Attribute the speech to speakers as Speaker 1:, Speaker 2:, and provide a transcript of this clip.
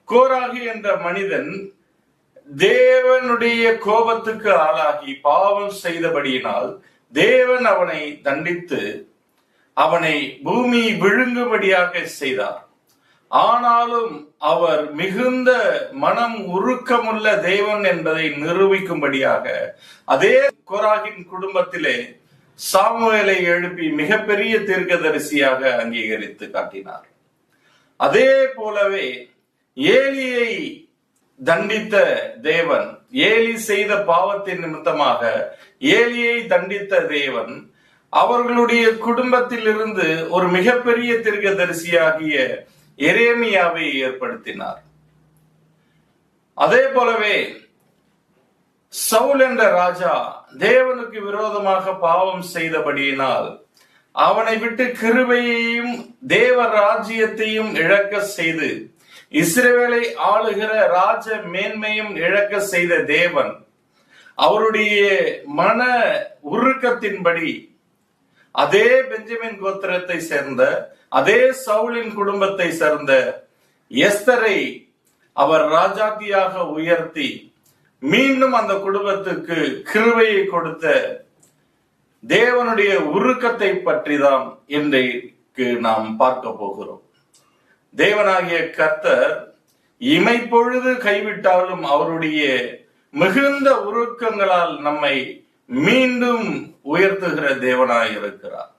Speaker 1: கோராகி என்ற மனிதன் தேவனுடைய கோபத்துக்கு ஆளாகி பாவம் செய்தபடியினால் தேவன் அவனை தண்டித்து அவனை பூமி விழுங்கும்படியாக செய்தார். ஆனாலும் அவர் மிகுந்த மனம் உருக்கமுள்ள தேவன் என்பதை நிரூபிக்கும்படியாக அதே கோராகின் குடும்பத்திலே சாமுவேலை எழுப்பி மிகப்பெரிய தீர்க்கதரிசியாக அங்கீகரித்து காட்டினார். அதே போலவே ஏலியை தண்டித்த தேவன், ஏலி செய்த பாவத்தின் நிமித்தமாக ஏலியை தண்டித்த தேவன் அவர்களுடைய குடும்பத்தில் இருந்து ஒரு மிகப்பெரிய தீர்க்கதரிசியாகிய எரேமியாவை ஏற்படுத்தினார். அதே போலவே சவுல் என்ற ராஜா தேவனுக்கு விரோதமாக பாவம் செய்தபடியினால் அவனை விட்டு கிருபையையும் தேவ ராஜ்யத்தையும் இழக்க செய்து இஸ்ரவேலை ஆளுகிற ராஜ மேன்மையும் இழக்க செய்த தேவன் அவருடைய மன உருக்கத்தின்படி அதே பெஞ்சமின் கோத்திரத்தை சேர்ந்த அதே சவுலின் குடும்பத்தை சேர்ந்த எஸ்தரை அவர் ராஜாத்தியாக உயர்த்தி மீண்டும் அந்த குடும்பத்துக்கு கிருபையை கொடுத்த தேவனுடைய உருக்கத்தை பற்றி தான் இன்றைக்கு நாம் பார்க்க போகிறோம். தேவனாகிய கர்த்தர் இமைப்பொழுது கைவிட்டாலும் அவருடைய மிகுந்த உருக்கங்களால் நம்மை மீண்டும் உயர்த்துகிற தேவனாய் இருக்கிறார்.